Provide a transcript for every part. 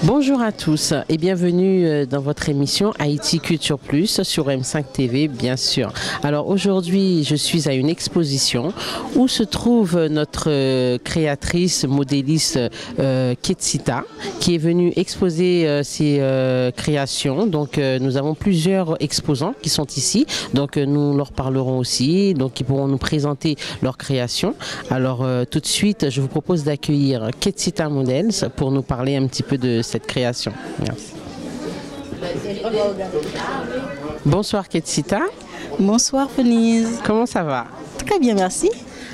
Bonjour à tous et bienvenue dans votre émission Haïti Culture Plus sur M5 TV, bien sûr. Alors aujourd'hui, je suis à une exposition où se trouve notre créatrice, modéliste Ketsita, qui est venue exposer ses créations. Donc nous avons plusieurs exposants qui sont ici, donc nous leur parlerons aussi, donc ils pourront nous présenter leurs créations. Alors tout de suite, je vous propose d'accueillir Ketsita Models pour nous parler un petit peu de cette création. Merci. Bonsoir Ketsita. Bonsoir Venise. Comment ça va? Très bien, merci.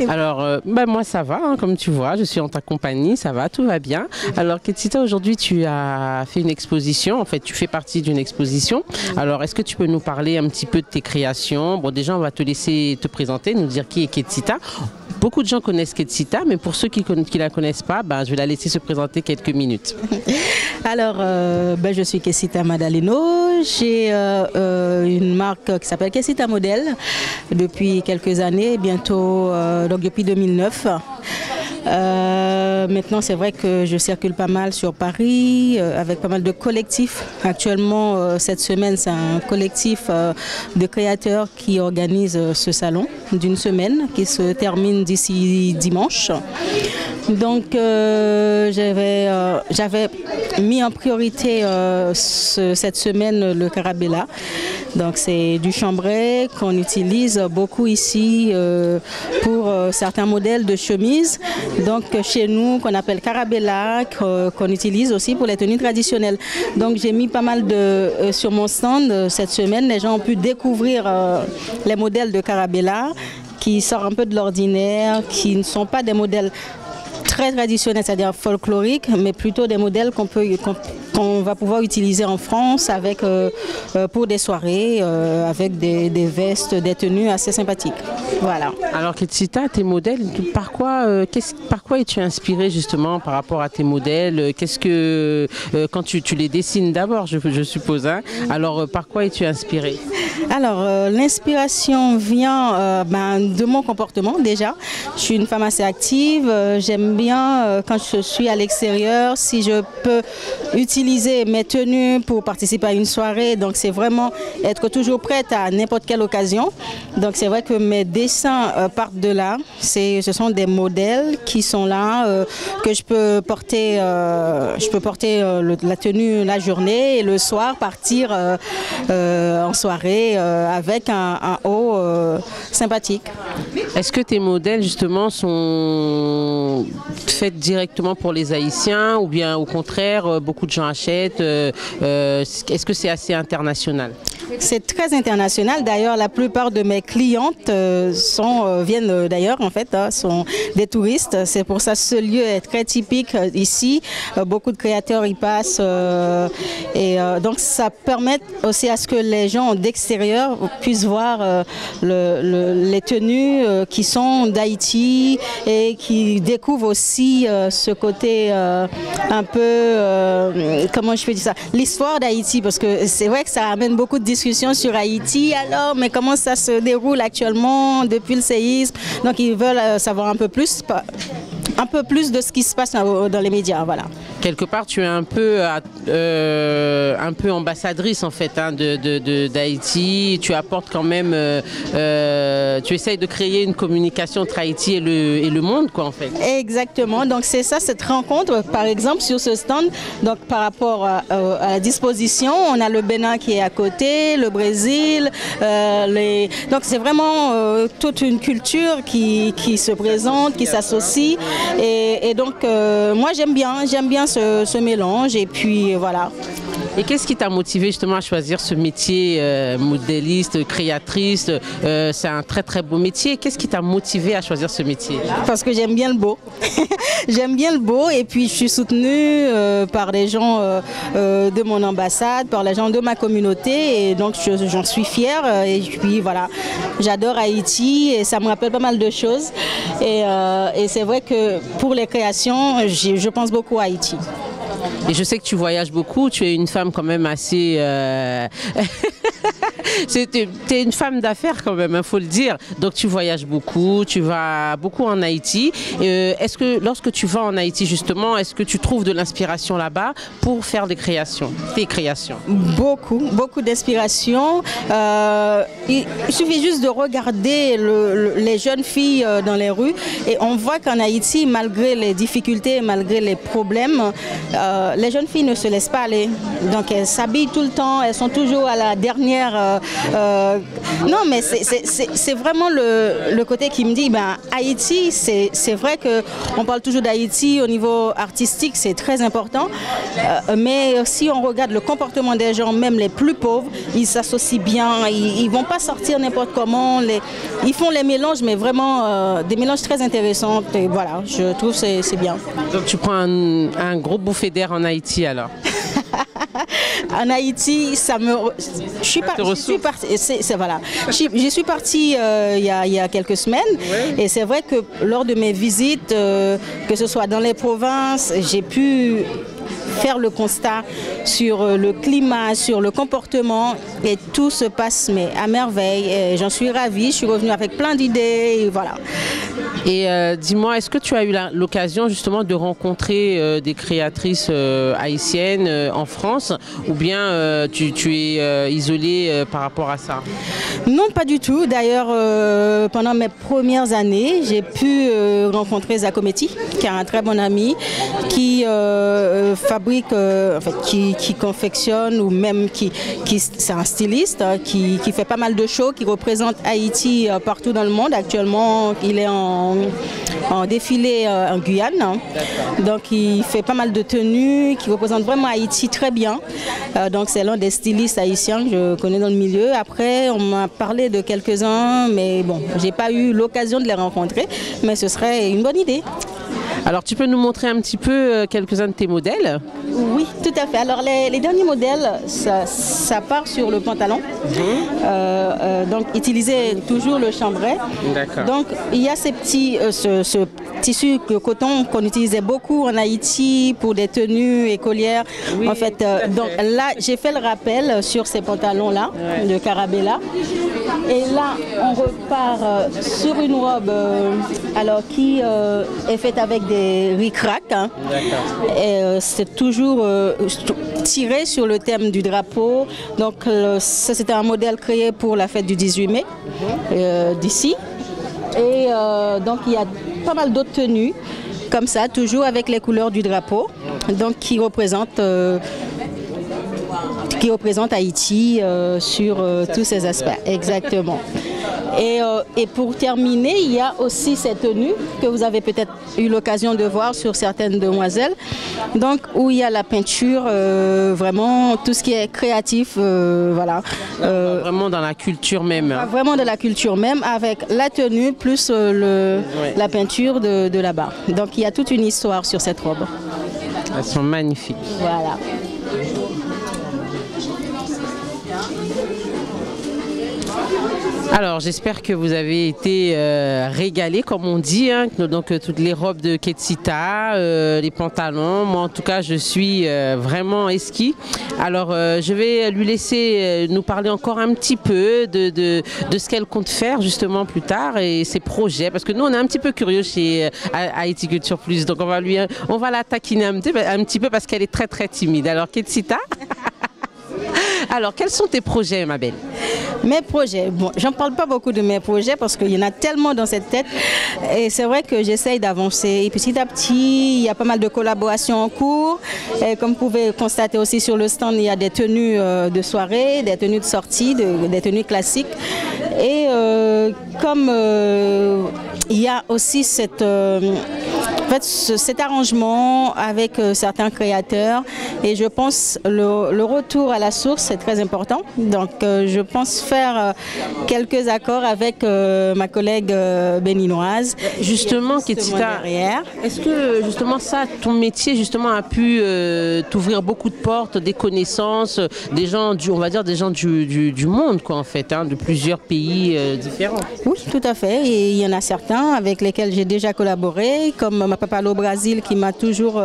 Alors, moi ça va, hein, comme tu vois, je suis en ta compagnie, ça va, tout va bien. Alors Ketsita, aujourd'hui tu as fait une exposition, en fait tu fais partie d'une exposition. Alors est-ce que tu peux nous parler un petit peu de tes créations? Bon, déjà on va te laisser te présenter, nous dire qui est Ketsita. Beaucoup de gens connaissent Ketsita, mais pour ceux qui ne la connaissent pas, je vais la laisser se présenter quelques minutes. Alors, je suis Ketsita Madaleno. J'ai une marque qui s'appelle Ketsita Model depuis quelques années, bientôt, donc depuis 2009. Maintenant, c'est vrai que je circule pas mal sur Paris avec pas mal de collectifs. Actuellement, cette semaine, c'est un collectif de créateurs qui organise ce salon d'une semaine qui se termine d'ici dimanche. Donc, j'avais mis en priorité cette semaine le Carabella. Donc, c'est du chambray qu'on utilise beaucoup ici pour certains modèles de chemises. Donc, chez nous, qu'on appelle Carabella, qu'on utilise aussi pour les tenues traditionnelles. Donc, j'ai mis pas mal sur mon stand cette semaine. Les gens ont pu découvrir les modèles de Carabella qui sortent un peu de l'ordinaire, qui ne sont pas des modèles très traditionnels, c'est-à-dire folkloriques, mais plutôt des modèles qu'on va pouvoir utiliser en France pour des soirées, avec des vestes, des tenues assez sympathiques. Voilà. Alors Ketsita, tes modèles, par quoi es-tu inspirée justement par rapport à tes modèles? Qu'est-ce que, quand tu les dessines d'abord, je suppose, hein? Alors par quoi es-tu inspirée? Alors l'inspiration vient de mon comportement déjà. Je suis une femme assez active, j'aime bien quand je suis à l'extérieur, si je peux utiliser mes tenues pour participer à une soirée, donc c'est vraiment être toujours prête à n'importe quelle occasion. Donc c'est vrai que mes dessins partent de là, ce sont des modèles qui sont là, que je peux porter, la tenue la journée et le soir partir en soirée avec un haut sympathique. Est-ce que tes modèles justement sont faits directement pour les Haïtiens ou bien au contraire beaucoup de gens achètent? Est-ce que c'est assez international? C'est très international. D'ailleurs, la plupart de mes clientes viennent d'ailleurs, en fait, sont des touristes. C'est pour ça que ce lieu est très typique ici. Beaucoup de créateurs y passent. Donc, ça permet aussi à ce que les gens d'extérieur puissent voir les tenues qui sont d'Haïti et qui découvrent aussi ce côté un peu, comment je peux dire ça, l'histoire d'Haïti, parce que c'est vrai que ça amène beaucoup de discussions sur Haïti. Alors, mais comment ça se déroule actuellement depuis le séisme? Donc, ils veulent savoir un peu plus de ce qui se passe dans les médias, voilà. Quelque part, tu es un peu ambassadrice en fait d'Haïti. Tu apportes quand même, tu essayes de créer une communication entre Haïti et le monde, quoi, en fait. Exactement. Donc c'est ça, cette rencontre, par exemple, sur ce stand. Donc par rapport à la disposition, on a le Bénin qui est à côté, le Brésil. Donc c'est vraiment toute une culture qui se présente, qui s'associe. Et donc moi j'aime bien ce mélange et puis voilà. Et qu'est-ce qui t'a motivé justement à choisir ce métier modéliste, créatrice? C'est un très très beau métier. Qu'est-ce qui t'a motivé à choisir ce métier? Parce que j'aime bien le beau. J'aime bien le beau et puis je suis soutenue par les gens de mon ambassade, par les gens de ma communauté et donc j'en suis fière et puis voilà, j'adore Haïti et ça me rappelle pas mal de choses et c'est vrai que pour les créations, je pense beaucoup à Haïti. Et je sais que tu voyages beaucoup, tu es une femme quand même assez... tu es une femme d'affaires quand même, il faut le dire. Donc tu voyages beaucoup, tu vas beaucoup en Haïti. Est-ce que lorsque tu vas en Haïti justement, est-ce que tu trouves de l'inspiration là-bas pour faire des créations, tes créations? Beaucoup d'inspiration. Il suffit juste de regarder les jeunes filles dans les rues et on voit qu'en Haïti, malgré les difficultés, malgré les problèmes, les jeunes filles ne se laissent pas aller. Donc elles s'habillent tout le temps, elles sont toujours à la dernière... non, mais c'est vraiment le côté qui me dit, ben, Haïti, c'est vrai qu'on parle toujours d'Haïti au niveau artistique, c'est très important. Mais si on regarde le comportement des gens, même les plus pauvres, ils s'associent bien, ils ne vont pas sortir n'importe comment. Ils font les mélanges, mais vraiment des mélanges très intéressants. Et voilà, je trouve que c'est bien. Donc tu prends un gros bouffée d'air en Haïti alors? En Haïti, je suis partie il y a quelques semaines et c'est vrai que lors de mes visites, que ce soit dans les provinces, j'ai pu faire le constat sur le climat, sur le comportement et tout se passe mais à merveille. J'en suis ravie, je suis revenue avec plein d'idées, voilà. Et dis-moi, est-ce que tu as eu l'occasion justement de rencontrer des créatrices haïtiennes en France ou bien tu es isolée par rapport à ça? Non, pas du tout. D'ailleurs, pendant mes premières années, j'ai pu rencontrer Zakometi, qui est un très bon ami, qui fabrique, en fait, qui confectionne ou même c'est un styliste qui fait pas mal de shows, qui représente Haïti partout dans le monde. Actuellement, il est en défilé en Guyane. Donc, il fait pas mal de tenues, qui représente vraiment Haïti très bien. Donc, c'est l'un des stylistes haïtiens que je connais dans le milieu. Après, on m'a parlé de quelques-uns, mais bon, j'ai pas eu l'occasion de les rencontrer. Mais ce serait une bonne idée. Alors, tu peux nous montrer un petit peu quelques-uns de tes modèles? Oui, tout à fait. Alors, les derniers modèles, ça part sur le pantalon. Donc, utiliser toujours le chambray. Donc, il y a ces petits, ce tissu de coton qu'on utilisait beaucoup en Haïti pour des tenues écolières. Oui, en fait, donc là, j'ai fait le rappel sur ces pantalons-là, de Carabella. Et là, on repart sur une robe alors qui est faite avec des ric-rac. Hein. C'est toujours tiré sur le thème du drapeau. Donc, ça, c'était un modèle créé pour la fête du 18 mai d'ici. Et donc, il y a pas mal d'autres tenues comme ça, toujours avec les couleurs du drapeau, donc qui représentent Haïti sur tous ces aspects. Exactement. Et pour terminer, il y a aussi cette tenue que vous avez peut-être eu l'occasion de voir sur certaines demoiselles, donc où il y a la peinture, vraiment tout ce qui est créatif, voilà. Vraiment dans la culture même. Vraiment de la culture même, avec la tenue plus la peinture de là-bas. Donc il y a toute une histoire sur cette robe. Elles sont magnifiques. Voilà. Alors j'espère que vous avez été régalés comme on dit, hein, donc toutes les robes de Ketsita, les pantalons, moi en tout cas je suis vraiment esquis. Alors je vais lui laisser nous parler encore un petit peu de ce qu'elle compte faire justement plus tard et ses projets, parce que nous on est un petit peu curieux chez Haïti Culture Plus, donc on va la taquiner un petit peu parce qu'elle est très très timide. Alors Ketsita. Alors, quels sont tes projets, ma belle? Mes projets, bon, j'en parle pas beaucoup de mes projets parce qu'il y en a tellement dans cette tête et c'est vrai que j'essaye d'avancer. Et petit à petit, il y a pas mal de collaborations en cours. Et comme vous pouvez constater aussi sur le stand, il y a des tenues de soirée, des tenues de sortie, des tenues classiques. Et comme il y a aussi cette en fait, cet arrangement avec certains créateurs, et je pense le retour à la source est très important. Donc je pense faire quelques accords avec ma collègue béninoise. Justement, Ketita, est-ce que justement ça, ton métier justement a pu t'ouvrir beaucoup de portes, des connaissances, des gens on va dire des gens du monde quoi en fait, hein, de plusieurs pays différents? Oui, tout à fait. Et il y en a certains avec lesquels j'ai déjà collaboré, comme ma papa au Brésil qui m'a toujours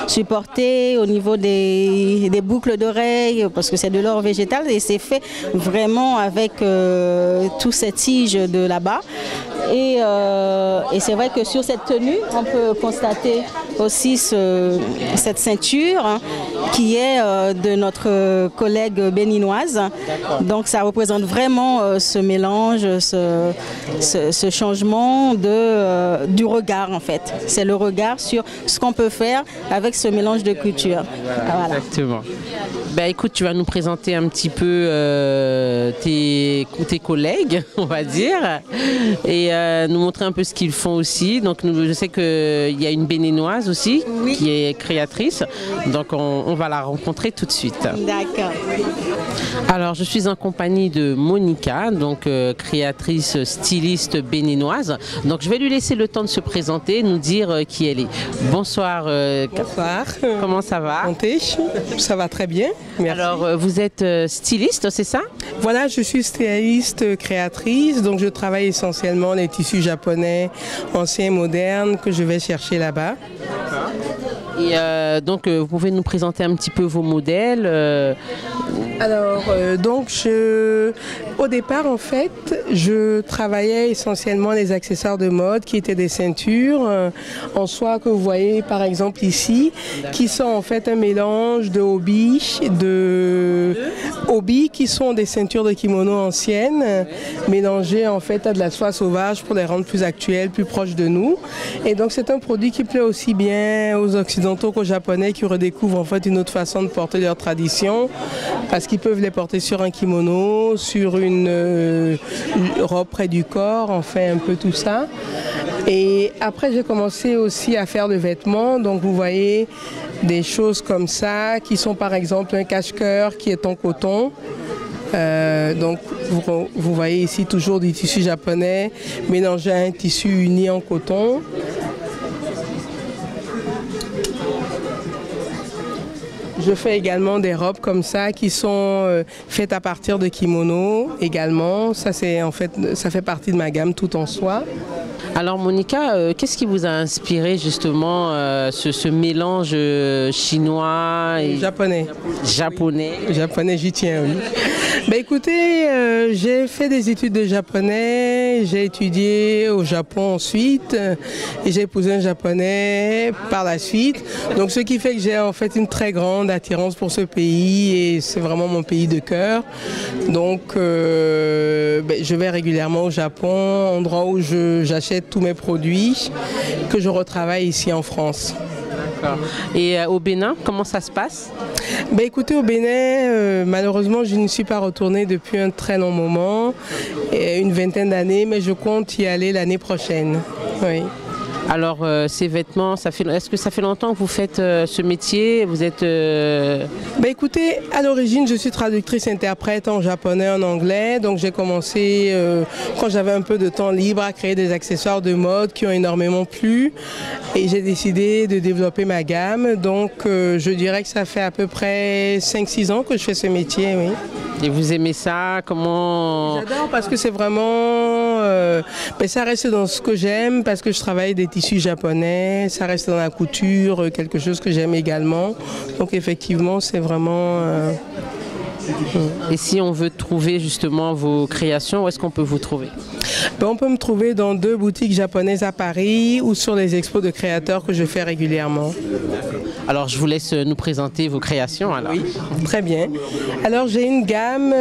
supporté au niveau des boucles d'oreilles, parce que c'est de l'or végétal et c'est fait vraiment avec tous ces tiges de là-bas. Et c'est vrai que sur cette tenue, on peut constater aussi cette ceinture hein, qui est de notre collègue béninoise. Donc ça représente vraiment ce mélange, ce changement du regard en fait. C'est le regard sur ce qu'on peut faire avec ce mélange de cultures. Voilà. Exactement. Ben, écoute, tu vas nous présenter un petit peu tes collègues, on va dire, et nous montrer un peu ce qu'ils font aussi. Donc je sais qu'il y a une béninoise aussi oui. qui est créatrice, donc on va la rencontrer tout de suite. D'accord. Alors je suis en compagnie de Monica, donc créatrice styliste béninoise. Donc je vais lui laisser le temps de se présenter, nous dire qui elle est. Bonsoir. Bonsoir. Comment ça va? Ça va très bien. Merci. Alors vous êtes styliste, c'est ça? Voilà, je suis styliste créatrice, donc je travaille essentiellement les tissus japonais anciens et modernes que je vais chercher là-bas. Et donc vous pouvez nous présenter un petit peu vos modèles Alors, au départ, en fait, je travaillais essentiellement les accessoires de mode qui étaient des ceintures en soie que vous voyez par exemple ici, qui sont en fait un mélange de hobby qui sont des ceintures de kimono anciennes, mélangées en fait à de la soie sauvage pour les rendre plus actuelles, plus proches de nous. Et donc c'est un produit qui plaît aussi bien aux Occidentaux qu'aux Japonais qui redécouvrent en fait une autre façon de porter leur tradition, parce qu'ils peuvent les porter sur un kimono, sur une robe près du corps, enfin un peu tout ça. Et après j'ai commencé aussi à faire des vêtements, donc vous voyez des choses comme ça qui sont par exemple un cache-cœur qui est en coton. Donc vous voyez ici toujours du tissu japonais mélangé à un tissu uni en coton. Je fais également des robes comme ça qui sont faites à partir de kimono également. Ça fait partie de ma gamme tout en soie. Alors Monica, qu'est-ce qui vous a inspiré justement ce mélange chinois et japonais? Japonais, j'y tiens, oui. Ben écoutez, j'ai fait des études de japonais, j'ai étudié au Japon ensuite et j'ai épousé un japonais par la suite. Donc ce qui fait que j'ai en fait une très grande attirance pour ce pays et c'est vraiment mon pays de cœur. Donc je vais régulièrement au Japon, endroit où j'achète tous mes produits que je retravaille ici en France. D'accord. Et au Bénin, comment ça se passe? Ben écoutez, au Bénin, malheureusement, je ne suis pas retournée depuis un très long moment, une vingtaine d'années, mais je compte y aller l'année prochaine. Oui. Alors, ces vêtements, est-ce que ça fait longtemps que vous faites ce métier? Vous êtes... Ben écoutez, à l'origine, je suis traductrice-interprète en japonais, en anglais. Donc, j'ai commencé, quand j'avais un peu de temps libre, à créer des accessoires de mode qui ont énormément plu. Et j'ai décidé de développer ma gamme. Donc, je dirais que ça fait à peu près 5-6 ans que je fais ce métier, oui. Et vous aimez ça? Comment? J'adore parce que c'est vraiment... ben ça reste dans ce que j'aime parce que je travaille des tissus japonais, ça reste dans la couture, quelque chose que j'aime également. Donc effectivement, c'est vraiment... Et si on veut trouver justement vos créations, où est-ce qu'on peut vous trouver? Ben, on peut me trouver dans 2 boutiques japonaises à Paris ou sur les expos de créateurs que je fais régulièrement. Alors je vous laisse nous présenter vos créations alors. Oui, très bien. Alors j'ai une gamme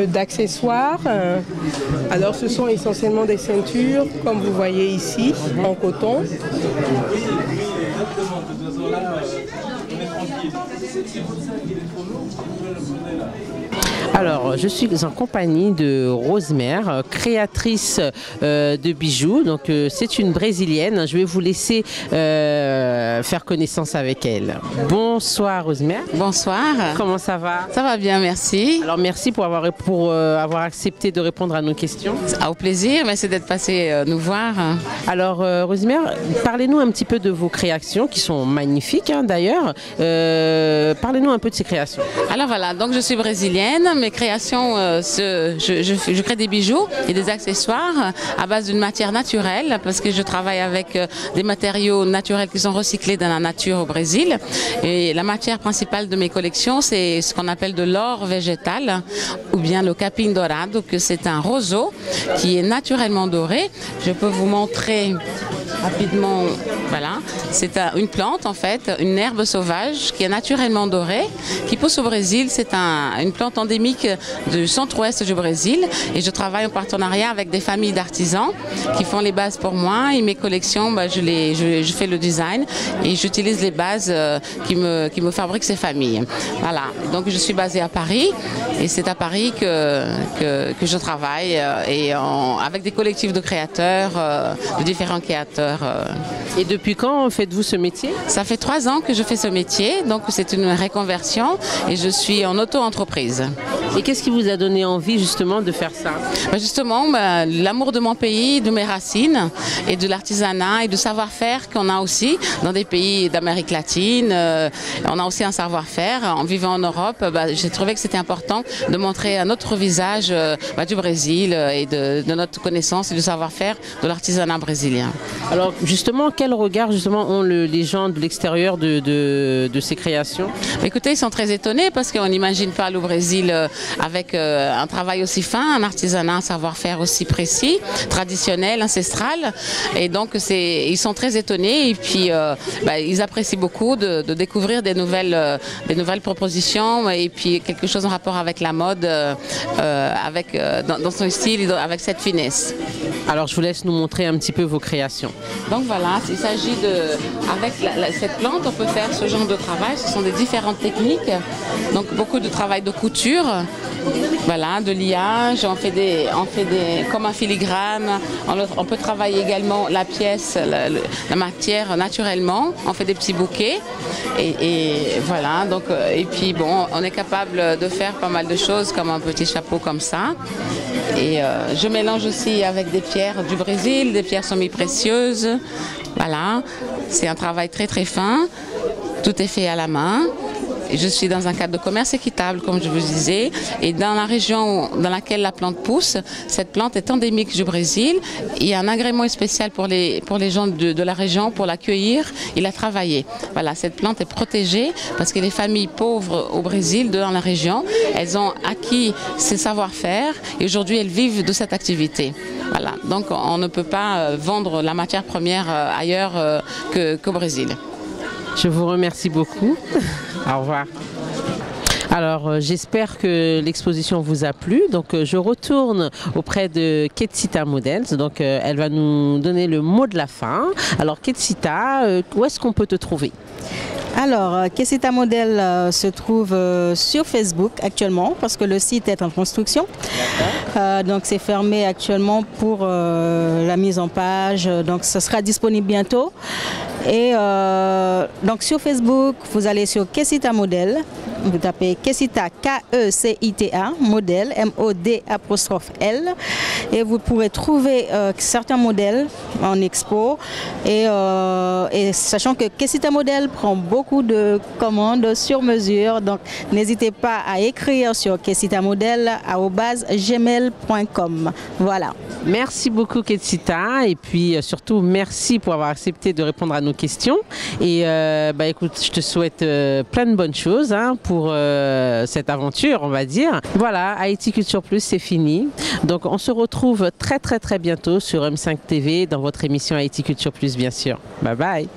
d'accessoires. Alors ce sont essentiellement des ceintures, comme vous voyez ici, en coton. Alors, je suis en compagnie de Rosemère, créatrice de bijoux. Donc, c'est une Brésilienne. Je vais vous laisser faire connaissance avec elle. Bonsoir, Rosemère. Bonsoir. Comment ça va? Ça va bien, merci. Alors, merci pour avoir accepté de répondre à nos questions. Au plaisir, merci d'être passé nous voir. Alors, Rosemère, parlez-nous un petit peu de vos créations qui sont magnifiques, hein, d'ailleurs. Parlez-nous un peu de ces créations. Alors voilà, donc je suis brésilienne. Mes créations, je crée des bijoux et des accessoires à base d'une matière naturelle parce que je travaille avec des matériaux naturels qui sont recyclés dans la nature au Brésil. Et la matière principale de mes collections, c'est ce qu'on appelle de l'or végétal ou bien le capim dorado, que c'est un roseau qui est naturellement doré. Je peux vous montrer rapidement, voilà, c'est une plante en fait, une herbe sauvage qui est naturellement dorée, qui pousse au Brésil. C'est une plante endémique du centre-ouest du Brésil et je travaille en partenariat avec des familles d'artisans qui font les bases pour moi et mes collections, je fais le design et j'utilise les bases qui me fabriquent ces familles. Voilà, donc je suis basée à Paris et c'est à Paris que je travaille avec des collectifs de créateurs, de différents créateurs. Et depuis quand faites-vous ce métier? Ça fait 3 ans que je fais ce métier, donc c'est une reconversion et je suis en auto-entreprise. Et qu'est-ce qui vous a donné envie justement de faire ça? Justement, l'amour de mon pays, de mes racines et de l'artisanat et du savoir-faire qu'on a aussi dans des pays d'Amérique latine. On a aussi un savoir-faire. En vivant en Europe, j'ai trouvé que c'était important de montrer un autre visage du Brésil et de notre connaissance et du savoir-faire de l'artisanat brésilien. Alors justement, quel regard ont les gens de l'extérieur de ces créations? Écoutez, ils sont très étonnés parce qu'on n'imagine pas le Brésil avec un travail aussi fin, un artisanat, un savoir-faire aussi précis, traditionnel, ancestral. Et donc ils sont très étonnés et puis ils apprécient beaucoup de découvrir des nouvelles propositions et puis quelque chose en rapport avec la mode, dans son style, avec cette finesse. Alors je vous laisse nous montrer un petit peu vos créations. Donc voilà, il s'agit avec cette plante, on peut faire ce genre de travail. Ce sont des différentes techniques. Donc beaucoup de travail de couture, voilà, de liage. On fait comme un filigrane. On peut travailler également la pièce, la matière naturellement. On fait des petits bouquets. Et voilà. Donc et puis bon, on est capable de faire pas mal de choses, comme un petit chapeau comme ça. Et je mélange aussi avec des pierres du Brésil, des pierres semi-précieuses. Voilà, c'est un travail très très fin. Tout est fait à la main. Je suis dans un cadre de commerce équitable, comme je vous disais, et dans la région dans laquelle la plante pousse, cette plante est endémique du Brésil. Il y a un agrément spécial pour les gens de la région pour l'accueillir et la travailler. Voilà, cette plante est protégée parce que les familles pauvres au Brésil, dans la région, elles ont acquis ces savoir-faire et aujourd'hui elles vivent de cette activité. Voilà, donc on ne peut pas vendre la matière première ailleurs qu'au Brésil. Je vous remercie beaucoup. Au revoir. Alors, j'espère que l'exposition vous a plu. Donc, je retourne auprès de Ketsita Models. Donc, elle va nous donner le mot de la fin. Alors, Ketsita, où est-ce qu'on peut te trouver? Alors, Ketsita Model se trouve sur Facebook actuellement parce que le site est en construction. Donc, c'est fermé actuellement pour la mise en page. Donc, ce sera disponible bientôt. Et donc, sur Facebook, vous allez sur Ketsita Model. Vous tapez Ketsita, K-E-C-I-T-A, modèle, M-O-D'-L. Et vous pourrez trouver certains modèles en expo. Et sachant que Ketsita Model prend beaucoup de commandes sur mesure. Donc, n'hésitez pas à écrire sur ketsita-model@gmail.com. Voilà. Merci beaucoup, Ketsita. Et puis, surtout, merci pour avoir accepté de répondre à nos questions. Et écoute, je te souhaite plein de bonnes choses pour cette aventure, on va dire. Voilà, Haïti Culture Plus, c'est fini. Donc, on se retrouve très, très, très bientôt sur M5 TV dans votre émission Haïti Culture Plus, bien sûr. Bye bye.